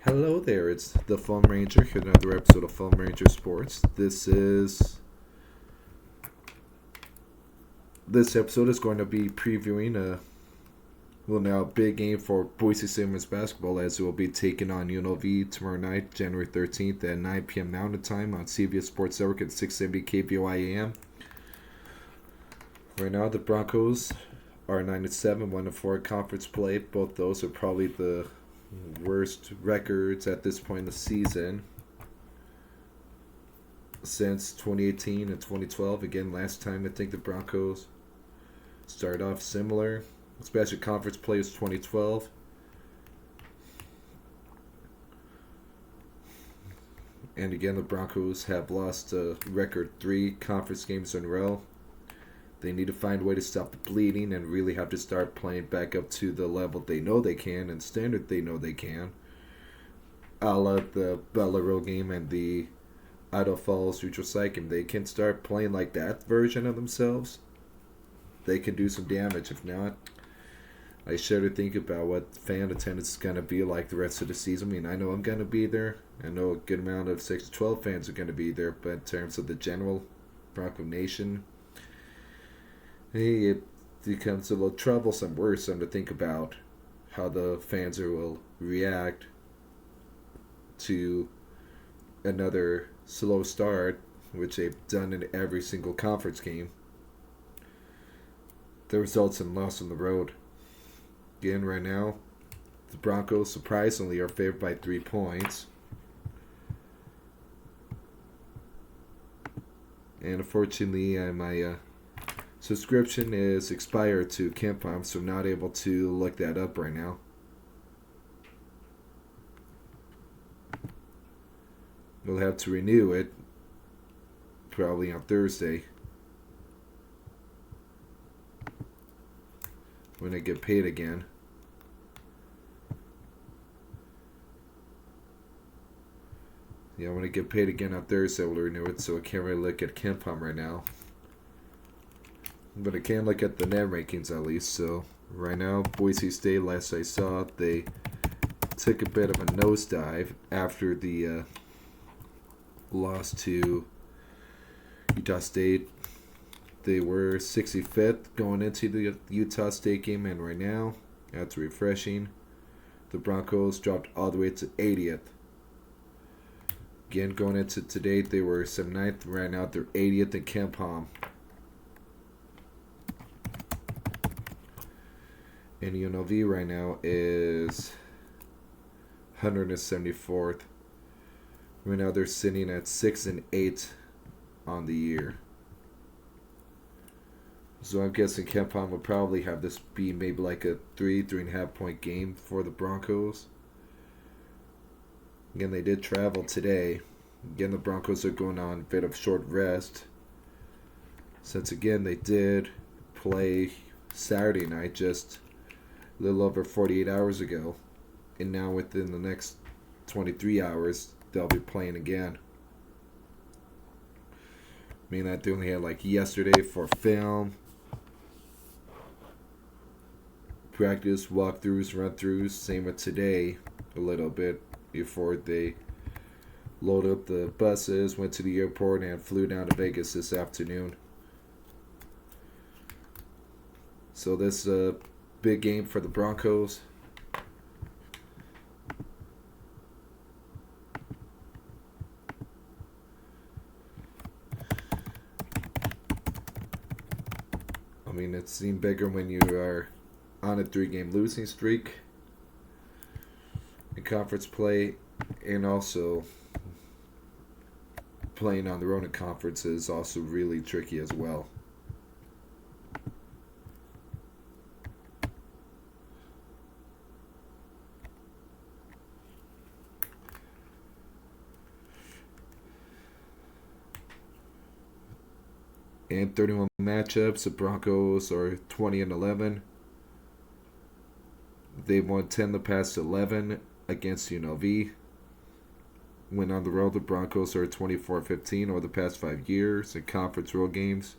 Hello there, it's the Phoam Ranger here with another episode of Phoam Ranger Sports. This episode is going to be previewing a big game for Boise State women's basketball, as it will be taking on UNLV tomorrow night, January 13th at 9 p.m. Mountain Time on CBS Sports Network at 670 KBOI AM. Right now, the Broncos are 9-7, 1-4 conference play. Both those are probably the worst records at this point in the season since 2018 and 2012. Again, last time I think the Broncos started off similar, especially conference play was 2012. And again, the Broncos have lost a record 3 conference games in a row. They need to find a way to stop the bleeding and really have to start playing back up to the level they know they can and standard they know they can. A la the Bellaro game and the Idaho Falls Neutral Site game. They can start playing like that version of themselves. They can do some damage. If not, I share to think about what fan attendance is going to be like the rest of the season. I mean, I know I'm going to be there. I know a good amount of 6 to 12 fans are going to be there. But in terms of the general Bronco Nation, it becomes a little troublesome, worrisome to think about how the fans will react to another slow start, which they've done in every single conference game. The results in loss on the road. Again, right now, the Broncos surprisingly are favored by 3 points. And unfortunately, my subscription is expired to Phoam, so I'm not able to look that up right now. We'll have to renew it probably on Thursday when I get paid again. Yeah, when I get paid again on Thursday, we'll renew it, so I can't really look at Phoam right now. But I can look at the net rankings at least. So right now, Boise State, last I saw, they took a bit of a nosedive after the loss to Utah State. They were 65th going into the Utah State game, and right now, that's refreshing. The Broncos dropped all the way to 80th. Again, going into today, they were 79th. Right now, they're 80th in Phoam. And UNLV right now is 174th. Right now they're sitting at 6-8 on the year. So I'm guessing Phoam will probably have this be maybe like a 3.5 point game for the Broncos. Again, they did travel today. Again, the Broncos are going on a bit of short rest, since again they did play Saturday night just a little over 48 hours ago, and now within the next 23 hours they'll be playing again. I mean, that they only had like yesterday for film, practice, walkthroughs, run-throughs. Same with today a little bit before they loaded up the buses, went to the airport, and flew down to Vegas this afternoon. So this big game for the Broncos. I mean, it seemed bigger when you are on a 3-game losing streak in conference play, and also playing on the road in conference is also really tricky as well. And 31 matchups, the Broncos are 20-11. They've won 10 the past 11 against UNLV. When on the road, the Broncos are 24-15 over the past 5 years in conference road games.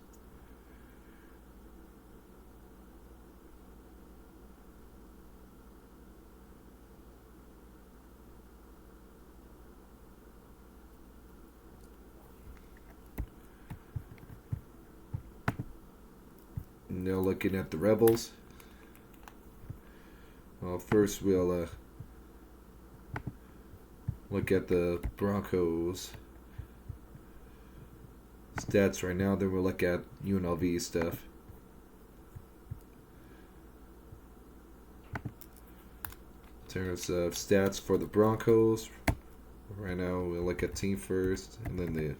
now looking at the Rebels. Well, first we'll look at the Broncos stats right now. Then we'll look at UNLV stuff. In terms of stats for the Broncos, right now we'll look at team first, and then the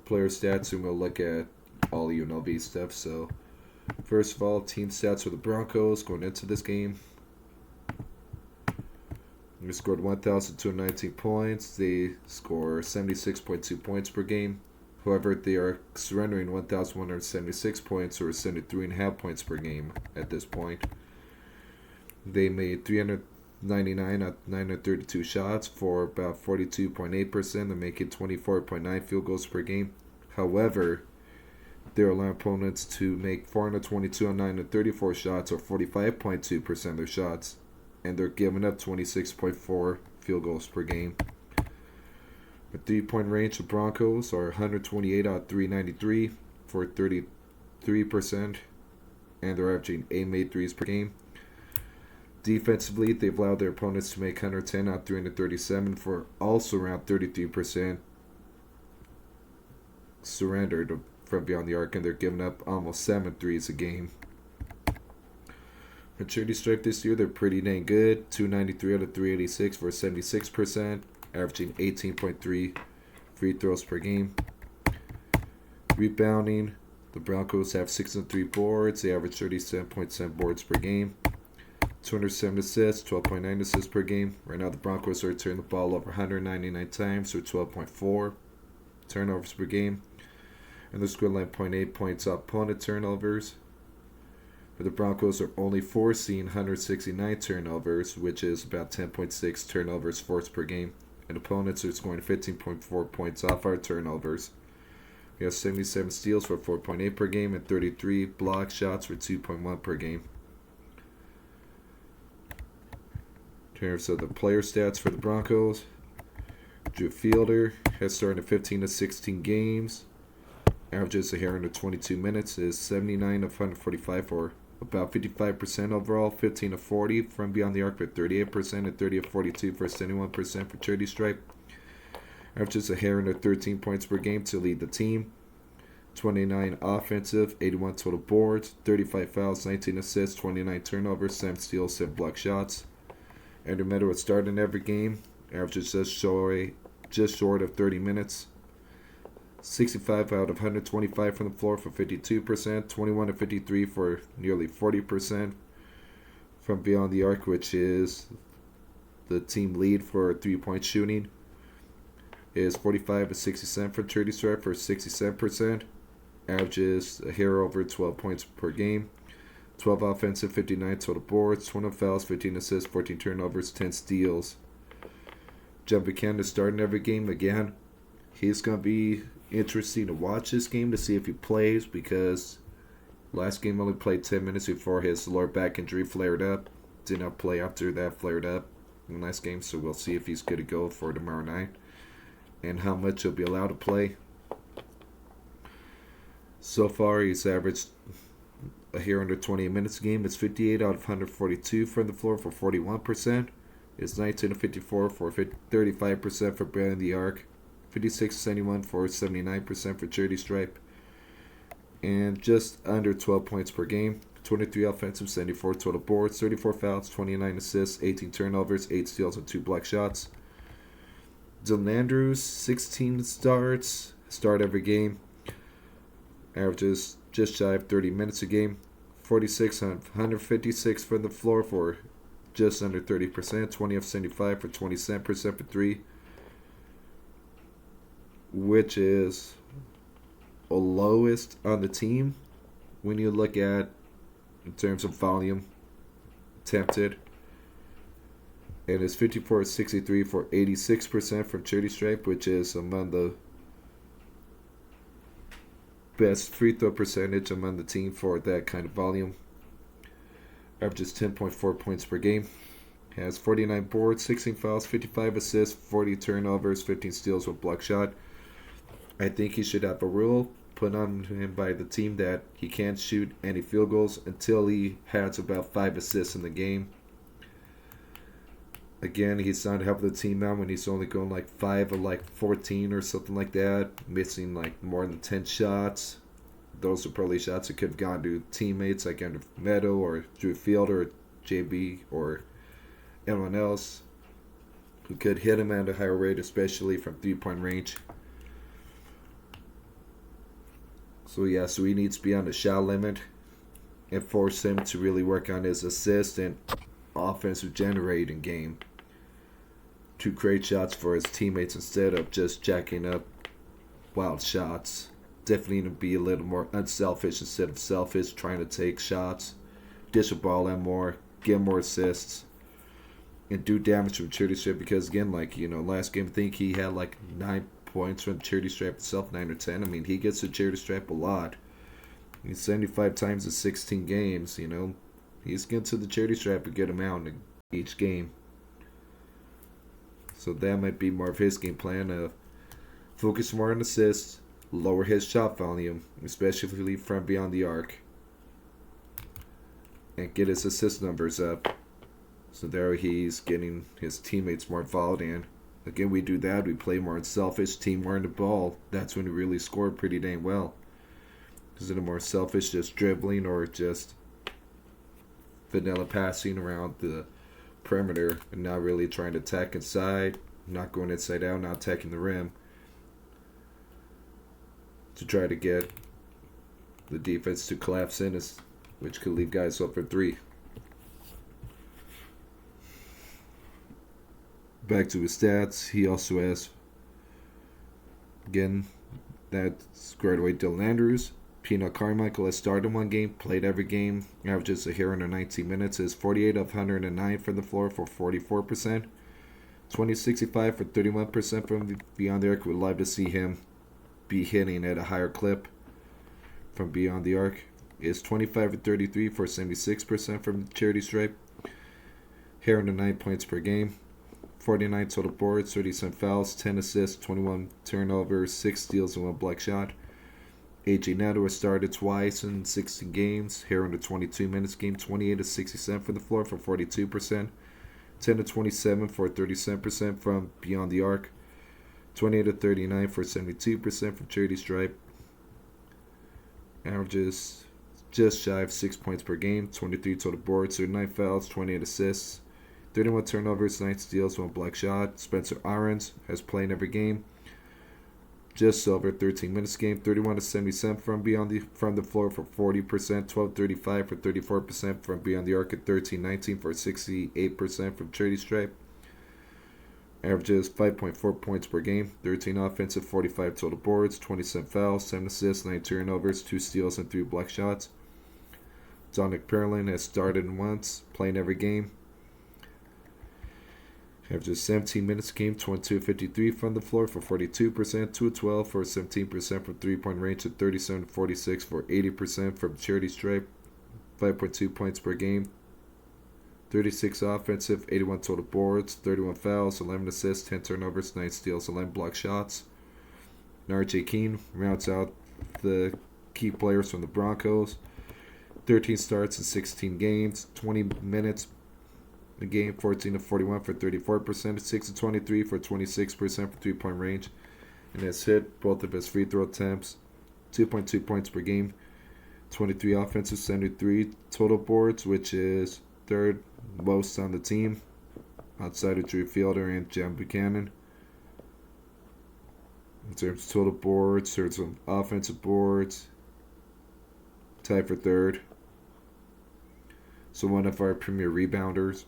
player stats, and we'll look at all UNLV stuff. So, first of all, team stats for the Broncos going into this game. They scored 1,219 points. They score 76.2 points per game. However, they are surrendering 1,176 points, or 73.5 points per game at this point. They made 399 out of 932 shots for about 42.8%. They're making 24.9 field goals per game. However, they're allowing opponents to make 422 on 934 shots, or 45.2% of their shots. And they're giving up 26.4 field goals per game. The three-point range of Broncos are 128 out of 393 for 33%. And they're averaging 8 made threes per game. Defensively, they've allowed their opponents to make 110 out of 337 for also around 33% surrendered from beyond the arc, and they're giving up almost 7 threes a game. Maturity stripe this year, they're pretty dang good. 293 out of 386 for 76%, averaging 18.3 free throws per game. Rebounding, the Broncos have 603 boards. They average 37.7 boards per game. 207 assists, 12.9 assists per game. Right now, the Broncos are turning the ball over 199 times, or 12.4 turnovers per game. And they're scoring 0.8 points off opponent turnovers. But the Broncos are only forcing 169 turnovers, which is about 10.6 turnovers forced per game. And opponents are scoring 15.4 points off our turnovers. We have 77 steals for 4.8 per game and 33 block shots for 2.1 per game. In terms of the player stats for the Broncos, Drew Fielder has started 15 of 16 games. Averages a hair under 22 minutes, is 79 of 145 for about 55% overall, 15 of 40 from beyond the arc for 38%, and 30 of 42 for 71% for charity stripe. Averages a hair under 13 points per game to lead the team. 29 offensive, 81 total boards, 35 fouls, 19 assists, 29 turnovers, 7 steals, 7 block shots. Andrew Meadow would start in every game. Averages just short of 30 minutes. 65 out of 125 from the floor for 52%. 21 of 53 for nearly 40% from beyond the arc, which is the team lead for three-point shooting. Is 45 of 67 for charity stripe for 67%. Averages a hair over 12 points per game. 12 offensive, 59 total boards, 20 fouls, 15 assists, 14 turnovers, 10 steals. John Buchanan is starting every game again. He's going to be interesting to watch this game to see if he plays, because last game only played 10 minutes before his lower back injury flared up. Did not play after that flared up in the last game, so we'll see if he's good to go for tomorrow night and how much he'll be allowed to play. So far, he's averaged a hair under 28 minutes a game. It's 58 out of 142 from the floor for 41%. It's 19 of 54 for 35% for beyond the arc. 56 of 71 for 79% for charity stripe. And just under 12 points per game. 23 offensive, 74 total boards, 34 fouls, 29 assists, 18 turnovers, 8 steals, and 2 block shots. Dylan Andrews, 16 starts, start every game. Averages just shy of 30 minutes a game. 46 on 156 from the floor for just under 30%. 20 of 75 for 27% for 3. Which is the lowest on the team when you look at in terms of volume attempted. And it's 54 of 63 for 86% from charity stripe, which is among the best free throw percentage among the team for that kind of volume. Averages 10.4 points per game. Has 49 boards, 16 fouls, 55 assists, 40 turnovers, 15 steals with block shot. I think he should have a real put on him by the team that he can't shoot any field goals until he has about 5 assists in the game. Again, he's not helping the team out when he's only going like 5 of like 14 or something like that, missing like more than 10 shots. Those are probably shots that could have gone to teammates like Andrew Meadow or Drew Fielder or JB or anyone else who could hit him at a higher rate, especially from 3-point range. So he needs to be on the shot limit and force him to really work on his assist and offensive generating game to create shots for his teammates instead of just jacking up wild shots. Definitely need to be a little more unselfish instead of selfish, trying to take shots, dish the ball in more, get more assists, and do damage from charity stripe. Because again, last game I think he had like 9 points from charity stripe itself, 9 or 10. I mean, he gets the charity stripe a lot. He's 75 times in 16 games. He's getting to the charity stripe a good amount in each game. So that might be more of his game plan. Focus more on assists, lower his shot volume, especially from beyond the arc, and get his assist numbers up. So there he's getting his teammates more involved in. Again, we do that. We play more unselfish, team more in the ball. That's when we really score pretty dang well. Because in a more selfish, just dribbling or just vanilla passing around the perimeter and not really trying to attack inside, not going inside out, not attacking the rim to try to get the defense to collapse in, which could leave guys up for 3. Back to his stats, he also has, again, that squared away Dylan Andrews. Peanut Carmichael has started 1 game, played every game, averages a hair under 19 minutes, is 48 of 109 from the floor for 44%, 20-65 for 31% from beyond the arc. We'd love to see him be hitting at a higher clip from beyond the arc. Is 25 of 33 for 76% from the charity stripe, hair under 9 points per game. 49 total boards, 37 fouls, 10 assists, 21 turnovers, 6 steals, and 1 block shot. AJ Neto has started twice in 16 games. Here under 22 minutes game, 28 to 67 from the floor for 42%. 10 to 27 for 37% from beyond the arc. 28 to 39 for 72% from charity stripe. Averages just shy of 6 points per game. 23 total boards, 39 fouls, 28 assists. 31 turnovers, 9 steals, 1 block shot. Spencer Aarons has played every game. Just over 13 minutes game, 31 to 77 from the floor for 40%, 12-35 for 34% from beyond the arc, at 13-19 for 68% from charity stripe. Averages 5.4 points per game, 13 offensive, 45 total boards, 27 fouls, 7 assists, 9 turnovers, 2 steals, and 3 block shots. Dominic Perlin has started once, playing every game. Averages 17 minutes a game, 22-53 from the floor for 42%, 2-12 for 17% from 3-point range, at 37-46 for 80% from charity stripe, 5.2 points per game, 36 offensive, 81 total boards, 31 fouls, 11 assists, 10 turnovers, 9 steals, 11 block shots. And RJ Keene rounds out the key players from the Broncos. 13 starts in 16 games, 20 minutes a game, 14 to 41 for 34%, 6 to 23 for 26% for 3-point range, and has hit both of his free throw attempts. 2.2 points per game, 23 offensive, 73 total boards, which is 3rd most on the team, outside of Drew Fielder and Jem Buchanan. In terms of total boards, there's some offensive boards, tied for 3rd. So one of our premier rebounders,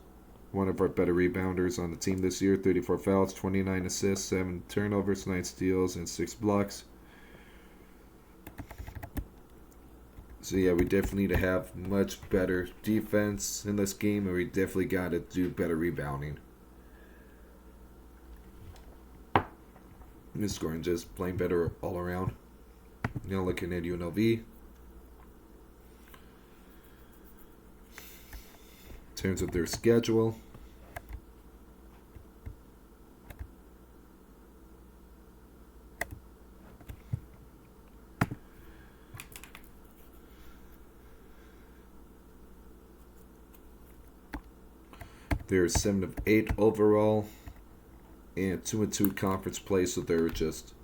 one of our better rebounders on the team this year. 34 fouls, 29 assists, 7 turnovers, 9 steals, and 6 blocks. So yeah, we definitely need to have much better defense in this game, and we definitely got to do better rebounding. And scoring, just playing better all around. Now looking at UNLV. In terms of their schedule, They're 7-8 overall, and 2-2 conference play. So they're just,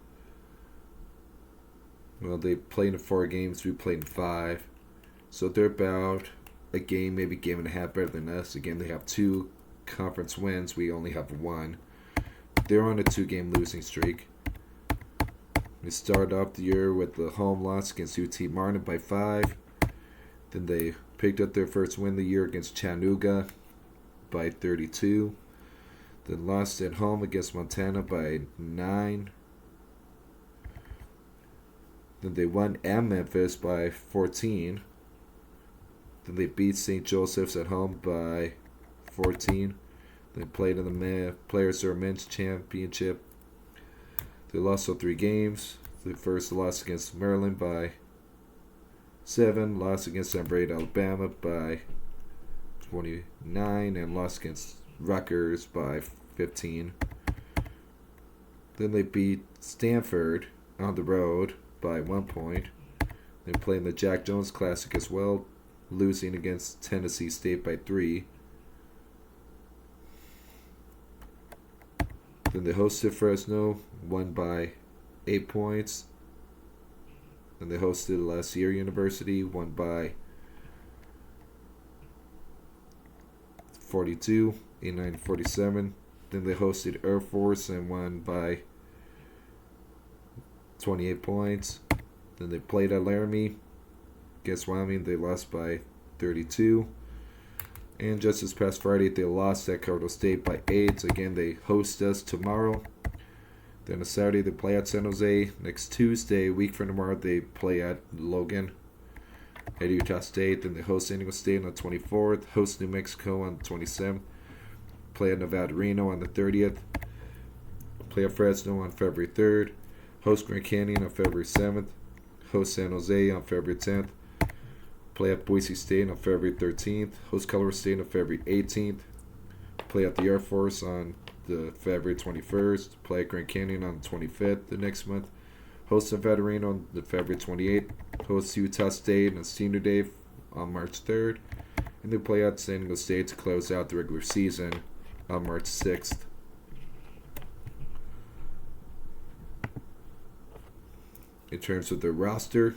well, they played in 4 games. We played in 5, so they're about a game, maybe game and a half better than us. Again, they have 2 conference wins. We only have 1. They're on a 2-game losing streak. They started off the year with the home loss against UT Martin by 5. Then they picked up their first win of the year against Chattanooga by 32. Then lost at home against Montana by 9. Then they won at Memphis by 14. Then they beat St. Joseph's at home by 14. They played in the Players or Men's Championship. They lost all 3 games. The first loss against Maryland by 7. Lost against Embraer, Alabama by 29. And lost against Rutgers by 15. Then they beat Stanford on the road by 1 point. They played in the Jack Jones Classic as well, losing against Tennessee State by 3. Then they hosted Fresno, won by 8 points. Then they hosted LSU University, won by 42, 89-47. Then they hosted Air Force and won by 28 points. Then they played at Laramie against Wyoming. They lost by 32. And just this past Friday, they lost at Colorado State by 8. Again, they host us tomorrow. Then on Saturday, they play at San Jose. Next Tuesday, a week from tomorrow, they play at Logan at Utah State. Then they host San Diego State on the 24th. Host New Mexico on the 27th. Play at Nevada Reno on the 30th. Play at Fresno on February 3rd. Host Grand Canyon on February 7th. Host San Jose on February 10th. Play at Boise State on February 13th. Host Colorado State on February 18th. Play at the Air Force on the February 21st. Play at Grand Canyon on the 25th the next month. Host Nevada Reno on the February 28th. Host Utah State on Senior Day on March 3rd. And they play at San Diego State to close out the regular season on March 6th. In terms of their roster,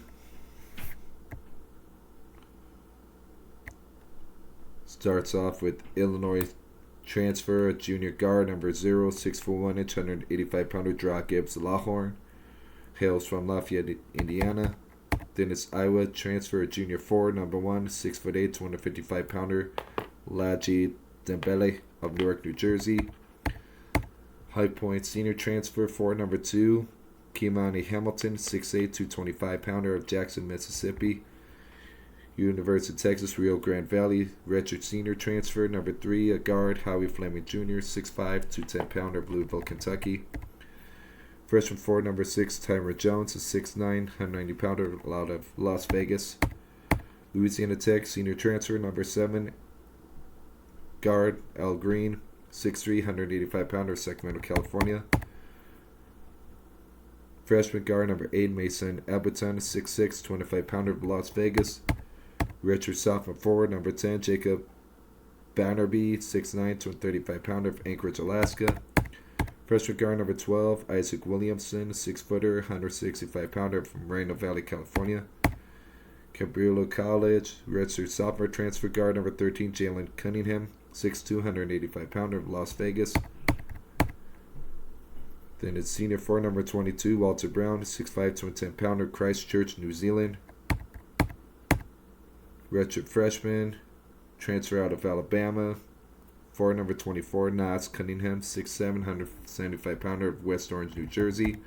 starts off with Illinois transfer, junior guard, number 0, 6'1", 185-pounder, Draw Gibbs Lawhorn. Hails from Lafayette, Indiana. Then it's Iowa transfer, junior forward, number 1, 6'8", 255-pounder, Laji Dembele of Newark, New Jersey. High Point senior transfer, forward, number 2, Kimani Hamilton, 6'8", 225-pounder of Jackson, Mississippi. University of Texas, Rio Grande Valley, redshirt senior transfer, number 3, a guard, Howie Fleming Jr., 6'5", 210-pounder of Louisville, Kentucky. Freshman forward, number 6, Tyler Jones, a 6'9", 190-pounder out of Las Vegas. Louisiana Tech, senior transfer, number 7, guard, Al Green, 6'3", 185-pounder, Sacramento, California. Freshman guard, number 8, Mason Abuton, 6'6", 25-pounder of Las Vegas. Redshirt sophomore forward, number 10, Jacob Bannerby, 6'9", 235-pounder of Anchorage, Alaska. Freshman guard, number 12, Isaac Williamson, 6-footer, 165-pounder from Moreno Valley, California. Cabrillo College, redshirt sophomore transfer guard, number 13, Jalen Cunningham, 6'2", 185-pounder of Las Vegas. Then it's senior forward, number 22, Walter Brown, 6'5", 210-pounder, Christchurch, New Zealand. Redshirt freshman, transfer out of Alabama. Forward number 24, Nas Cunningham, 6'7", 175-pounder of West Orange, New Jersey.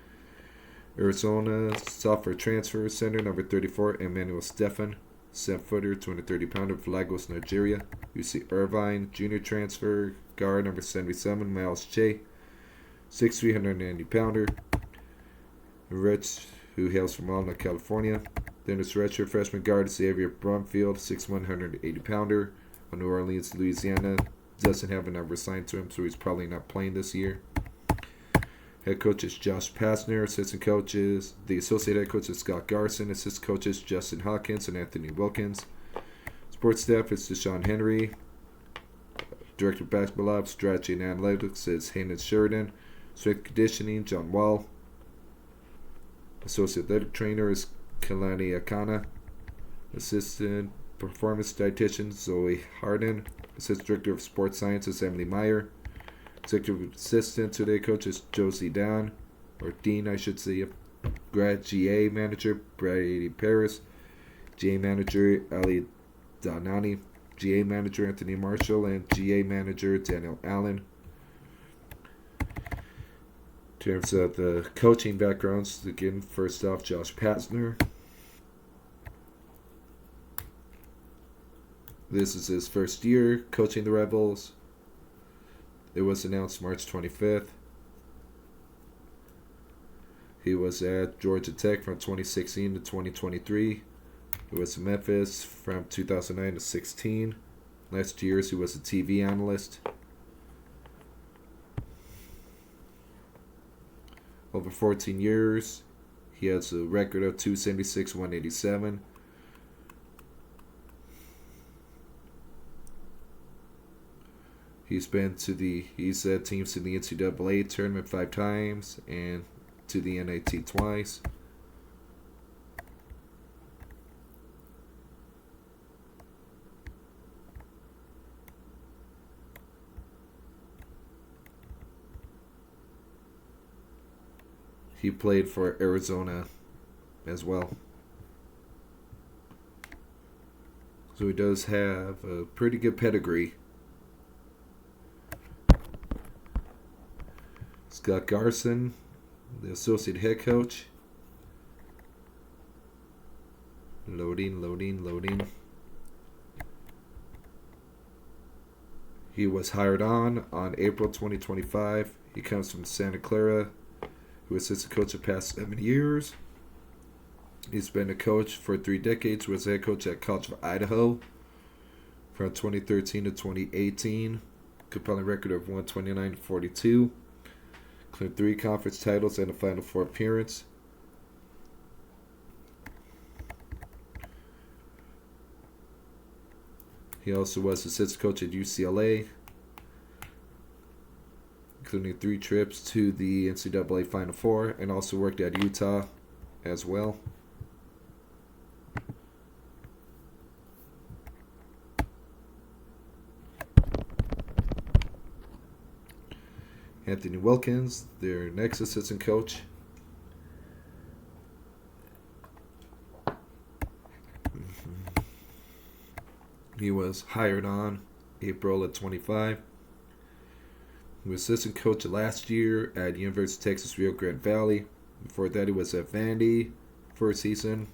Arizona, sophomore transfer, center number 34, Emmanuel Stefan, 7-footer, 230-pounder of Lagos, Nigeria. UC Irvine, junior transfer, guard number 77, Miles Che, 6'3", 190-pounder. Rich, who hails from Walnut, California. Then it's redshirt freshman guard Xavier Brumfield, 6'1", 180-pounder of New Orleans, Louisiana. Doesn't have a number assigned to him, so he's probably not playing this year. Head coach is Josh Pastner. Assistant coaches, the associate head coach is Scott Garson. Assistant coaches Justin Hawkins and Anthony Wilkins. Sports staff is Deshaun Henry. Director of Basketball Ops, Strategy and Analytics is Hayden Sheridan. Strength Conditioning, John Wall. Associate Athletic Trainer is Kalani Akana. Assistant Performance Dietitian, Zoe Harden. Assistant Director of Sports Science is Emily Meyer. Executive Assistant Today Coach is Josie Don, or Dean, I should say. Grad GA Manager, Brady Paris. GA Manager, Ali Danani. GA Manager, Anthony Marshall. And GA Manager, Daniel Allen. In terms of the coaching backgrounds, again, first off, Josh Pastner. This is his first year coaching the Rebels. It was announced March 25th. He was at Georgia Tech from 2016 to 2023. He was in Memphis from 2009 to 16. Last years, he was a TV analyst. Over 14 years, he has a record of 276, 187. He's had teams in the NCAA tournament 5 times and to the NIT twice. He played for Arizona as well. So he does have a pretty good pedigree. Scott Garson, the associate head coach. Loading. He was hired on April 2025. He comes from Santa Clara, who was assistant coach the past 7 years. He's been a coach for 3 decades. Was head coach at College of Idaho from 2013 to 2018. Compelling record of 129-42. Including 3 conference titles and a Final Four appearance. He also was assistant coach at UCLA, including 3 trips to the NCAA Final Four, and also worked at Utah as well. Anthony Wilkins, their next assistant coach. He was hired on April of 25. He was assistant coach last year at University of Texas Rio Grande Valley. Before that, he was at Vandy for a season.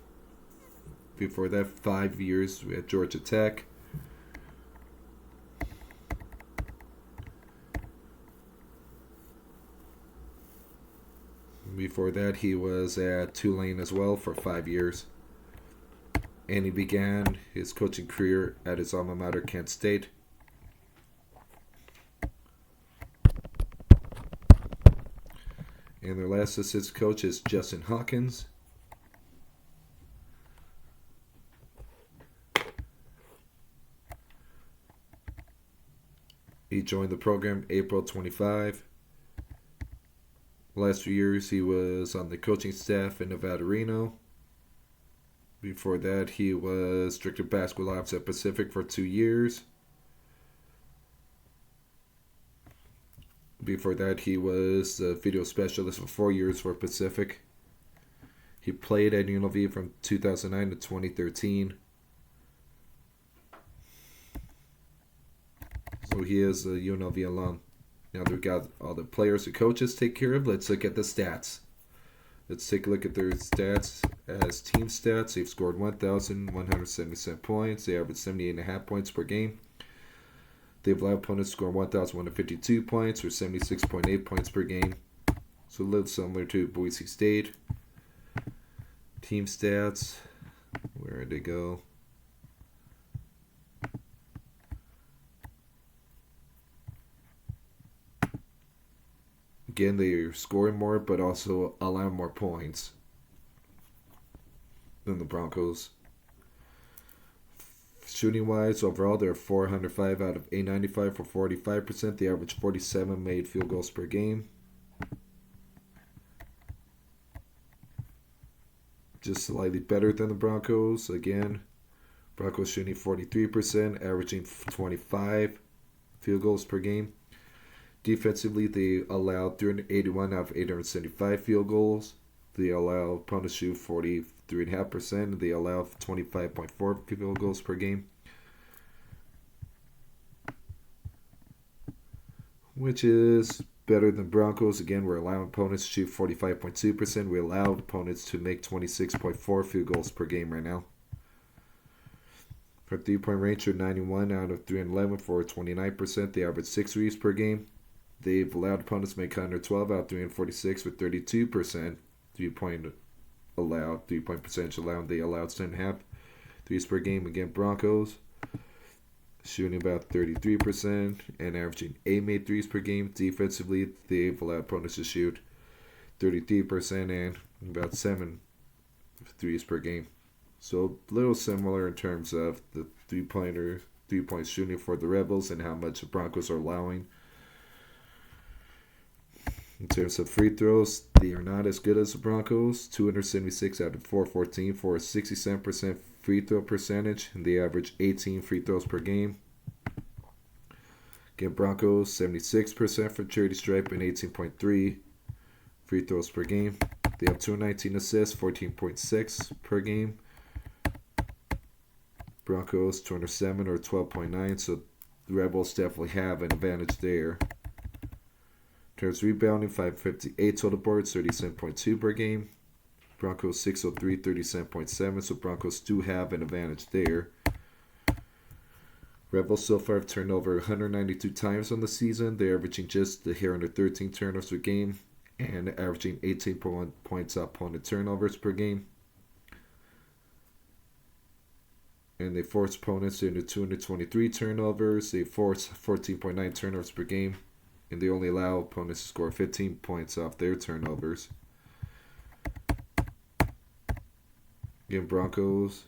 Before that, 5 years at Georgia Tech. Before that, he was at Tulane as well for 5 years. And he began his coaching career at his alma mater, Kent State. And their last assistant coach is Justin Hawkins. He joined the program April 25. Last few years, he was on the coaching staff in Nevada, Reno. Before that, he was director of basketball ops at Pacific for 2 years. Before that, he was the video specialist for 4 years for Pacific. He played at UNLV from 2009 to 2013. So he is a UNLV alum. Now that we've got all the players and coaches to take care of, let's look at the stats. Let's take a look at their stats as team stats. They've scored 1,177 points. They average 78.5 points per game. They've allowed opponents score 1,152 points or 76.8 points per game. So a little similar to Boise State. Team stats. Where did they go? Again, they're scoring more, but also allowing more points than the Broncos. Shooting wise, overall, they're 405 out of 895 for 45%. They average 47 made field goals per game. Just slightly better than the Broncos. Again, Broncos shooting 43%, averaging 25 field goals per game. Defensively, they allowed 381 out of 875 field goals. They allow opponents to shoot 43.5%. They allow 25.4 field goals per game, which is better than Broncos. Again, we're allowing opponents to shoot 45.2%. We allow opponents to make 26.4 field goals per game right now. For three-point range, they're 91 out of 311 for 29%. They average 6 threes per game. They've allowed opponents to make 112 out of 346 with 32% three-point percentage allowed. They allowed 7.5 threes per game. Again, Broncos shooting about 33% and averaging 8 made threes per game. Defensively, they've allowed opponents to shoot 33% and about 7 threes per game. So a little similar in terms of the three-point shooting for the Rebels and how much the Broncos are allowing. In terms of free throws, they are not as good as the Broncos. 276 out of 414 for a 67% free throw percentage, and they average 18 free throws per game. Again, Broncos 76% for charity stripe and 18.3 free throws per game. They have 219 assists, 14.6 per game. Broncos 207 or 12.9, so the Rebels definitely have an advantage there. In terms of rebounding, 558 total boards, 37.2 per game. Broncos 603, 37.7, so Broncos do have an advantage there. Rebels so far have turned over 192 times on the season. They're averaging just a hair under 13 turnovers per game and averaging 18.1 points opponent turnovers per game. And they force opponents into 223 turnovers. They force 14.9 turnovers per game. And they only allow opponents to score 15 points off their turnovers. Again, Broncos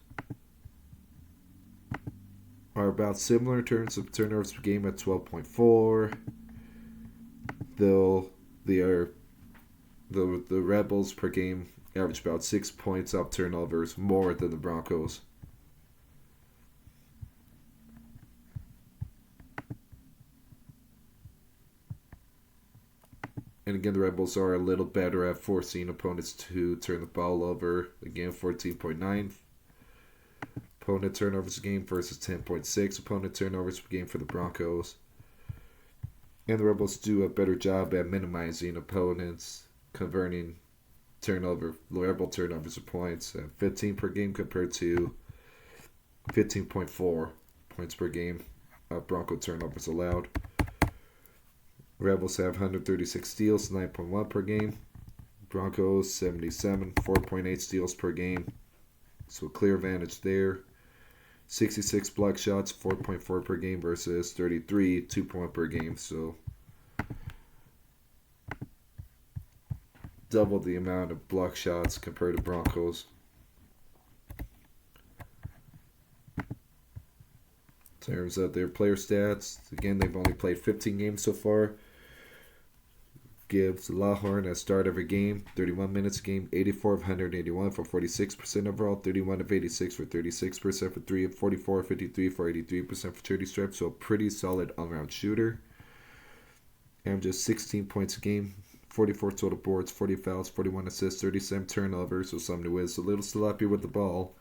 are about similar in terms of turnovers per game at 12.4. The Rebels per game average about 6 points off turnovers more than the Broncos. And again, the Rebels are a little better at forcing opponents to turn the ball over. Again, 14.9 opponent turnovers a game versus 10.6 opponent turnovers per game for the Broncos. And the Rebels do a better job at minimizing opponents, converting Rebel turnovers to points at 15 per game compared to 15.4 points per game of Bronco turnovers allowed. Rebels have 136 steals, 9.1 per game. Broncos 77, 4.8 steals per game. So clear advantage there. 66 block shots, 4.4 per game versus 33, 2.1 per game. So double the amount of block shots compared to Broncos. In terms of their player stats, again, they've only played 15 games so far. Gives Lawhorn a start every game, 31 minutes a game, 84 of 181 for 46% overall, 31 of 86 for 36% for 3, and 44 of 53 for 83% for charity stripe. So a pretty solid all-around shooter. And just 16 points a game, 44 total boards, 40 fouls, 41 assists, 37 turnovers. So somebody who is a little sloppy with the ball.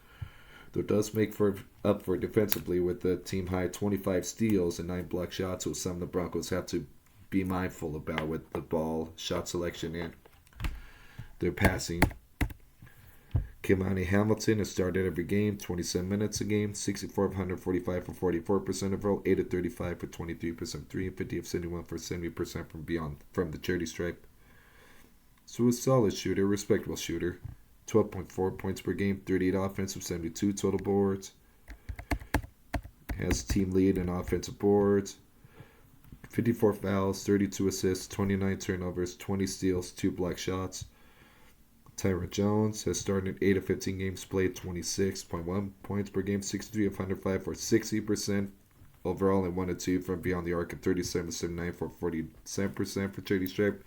Though it does make up for defensively with the team high 25 steals and 9 block shots. So some of the Broncos have to be mindful about with the ball, shot selection, and their passing. Kimani Hamilton has started every game, 27 minutes a game, 64 of 145 for 44% overall, 8 of 35 for 23% 3, and 50 of 71 for 70% from the charity stripe. So a solid shooter, respectable shooter. 12.4 points per game, 38 offensive, 72 total boards. Has team lead in offensive boards. 54 fouls, 32 assists, 29 turnovers, 20 steals, 2 block shots. Tyron Jones has started 8 of 15 games played, 26.1 points per game, 63 of 105 for 60% overall, and 1 and 2 from beyond the arc, and 37 of 79 for 47% for J.D. Stripe.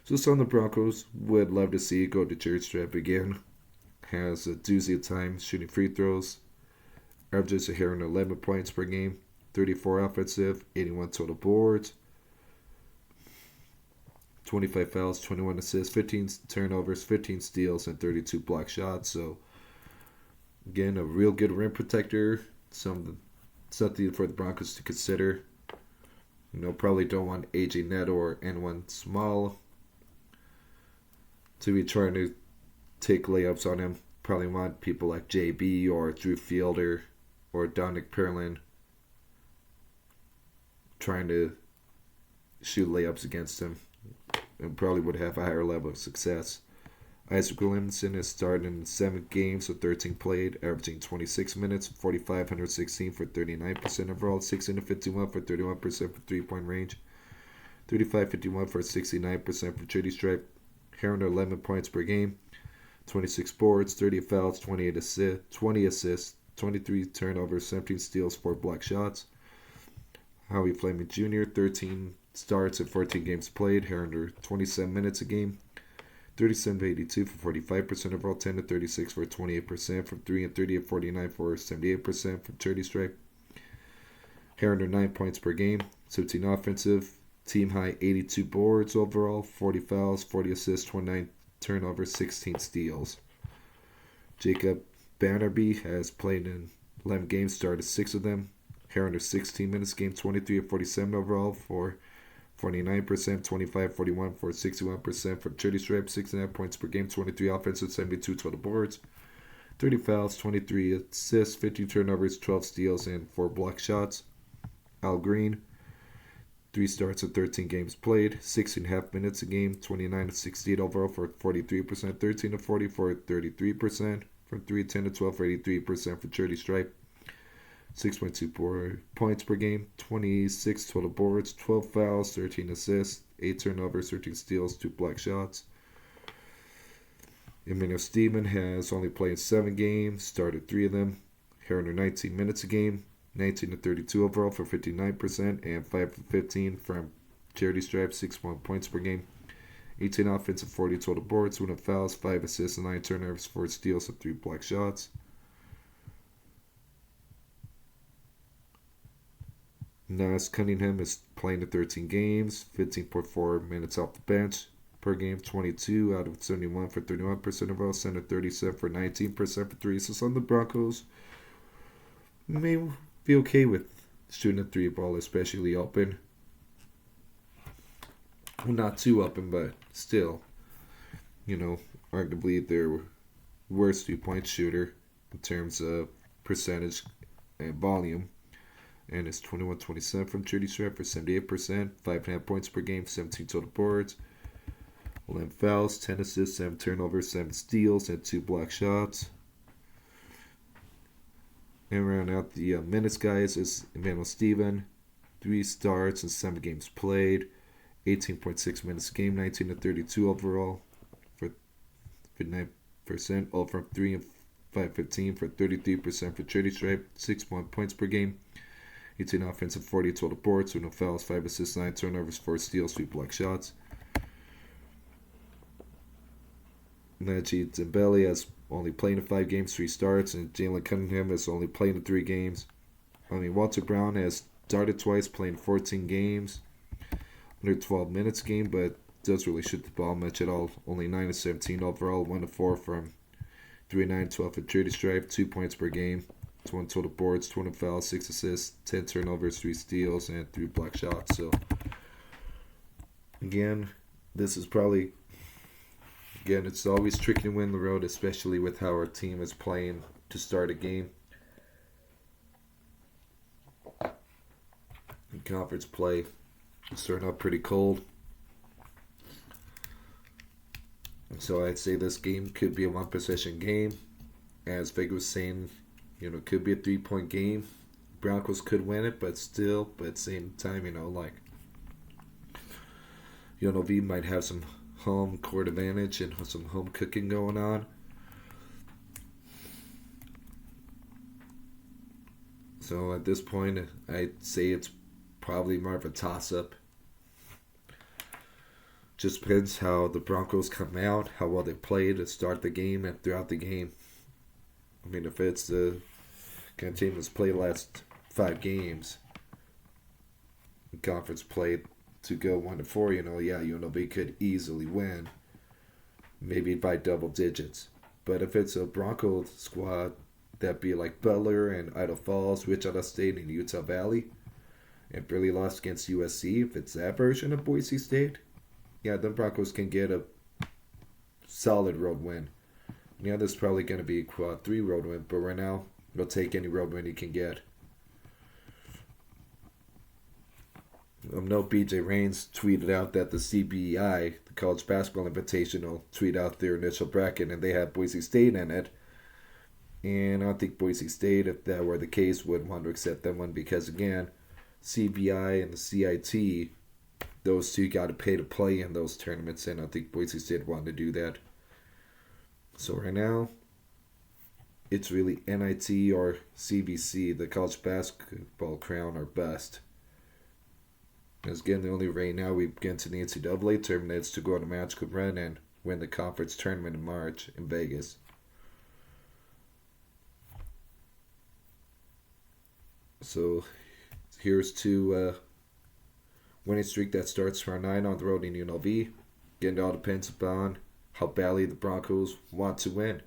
So some of the Broncos would love to see it go to J.D. Stripe again. Has a doozy of time shooting free throws, averages a hair and 11 points per game, 34 offensive, 81 total boards, 25 fouls, 21 assists, 15 turnovers, 15 steals, and 32 block shots. So, again, a real good rim protector. Something for the Broncos to consider. Probably don't want AJ Neto or anyone small to be trying to take layups on him. Probably want people like JB or Drew Fielder or Dominic Perlin trying to shoot layups against him, and probably would have a higher level of success. Isaac Williamson has started in 7 games with 13 played, averaging 26 minutes, 4,516 for 39% overall, 16-51 for 31% for 3-point range, 35-51 for 69% for J.D. Stripe, Heron 11 points per game, 26 boards, 30 fouls, 20 assists, 23 turnovers, 17 steals, 4 block shots. Howie Fleming Jr., 13 starts and 14 games played, Heron 27 minutes a game, 37-82 for 45% overall, 10-36 for 28% from 3, and 30-49 for 78% from J.D. Stripe. Heron 9 points per game, 17 offensive, team high 82 boards overall, 40 fouls, 40 assists, 29 turnovers, 16 steals. Jacob Bannerby has played in 11 games, started 6 of them. Heron 16 minutes game, 23-47 overall for 49%, 25-41 for 61% for J.D. Stripe, 6.5 points per game, 23 offensive, 72 total boards, 30 fouls, 23 assists, 15 turnovers, 12 steals, and 4 block shots. Al Green, 3 starts and 13 games played, 6.5 minutes a game, 29-68 overall for 43%, 13-40 for 33%, from 3, 10-12 for 83% for J.D. Stripe. 6.2 points per game, 26 total boards, 12 fouls, 13 assists, 8 turnovers, 13 steals, 2 block shots. Emmanuel Steven has only played 7 games, started 3 of them. Heron 19 minutes a game, 19-32 overall for 59%, and 5-15 from J.D. Stripe, 6.1 points per game. 18 offensive, 40 total boards, 1 fouls, 5 assists, and 9 turnovers, 4 steals, and 3 block shots. Nas Cunningham is playing in 13 games, 15.4 minutes off the bench per game, 22 out of 71 for 31% overall, center 37 for 19% for 3. So some of the Broncos may be okay with shooting a 3 ball, especially open. Well, not too open, but still, arguably their worst 3-point shooter in terms of percentage and volume. And it's 21-27 from J.D. Stripe for 78%, 5.5 points per game, 17 total boards, 11 fouls, 10 assists, 7 turnovers, 7 steals, and 2 block shots. And round out the minutes guys is Emmanuel Steven, 3 starts and 7 games played, 18.6 minutes a game, 19-32 overall for 59%, all from 3 and 5-15 for 33% for J.D. Stripe, 6.1 points per game, 18 offensive, 40 total boards, 2 fouls, 5 assists, 9 turnovers, 4 steals, 3 block shots. Najee Zimbelli has only played in 5 games, 3 starts, and Jalen Cunningham has only played in 3 games. Walter Brown has started twice, playing 14 games, under 12 minutes a game, but doesn't really shoot the ball much at all. Only 9-17 overall, 1-4 from 3-9-12 for J.D. Stripe, 2 points per game. 1 total boards, 20 fouls, 6 assists, 10 turnovers, 3 steals, and 3 block shots. So, again, this is probably, it's always tricky to win the road, especially with how our team is playing to start a game. In conference play, it's starting out pretty cold. And so I'd say this game could be a 1-possession game. As Vega was saying, it could be a 3-point game. Broncos could win it, but at the same time, UNLV might have some home court advantage and some home cooking going on. So at this point, I'd say it's probably more of a toss-up. Just depends how the Broncos come out, how well they play to start the game and throughout the game. I mean, if it's the kind of team that's played the last 5 games, conference play to go 1-4, yeah, UNLV could easily win, maybe by double digits. But if it's a Bronco squad, that'd be like Butler and Idaho Falls, Wichita State, and Utah Valley, and barely lost against USC, if it's that version of Boise State, yeah, the Broncos can get a solid road win. Yeah, this is probably going to be a quad 3 road win, but right now, they'll take any road win you can get. No, BJ Rains tweeted out that the CBI, the College Basketball Invitational, tweet out their initial bracket, and they have Boise State in it. And I don't think Boise State, if that were the case, would want to accept that one because, again, CBI and the CIT, those two got to pay to play in those tournaments, and I think Boise State wanted to do that. So right now, it's really NIT or CBC, the College Basketball Crown, or best. Because again, the only right now we get into the NCAA tournament is to go on a magical run and win the conference tournament in March in Vegas. So here's to winning streak that starts tomorrow night on the road in UNLV. Again, it all depends upon how badly the Broncos want to win.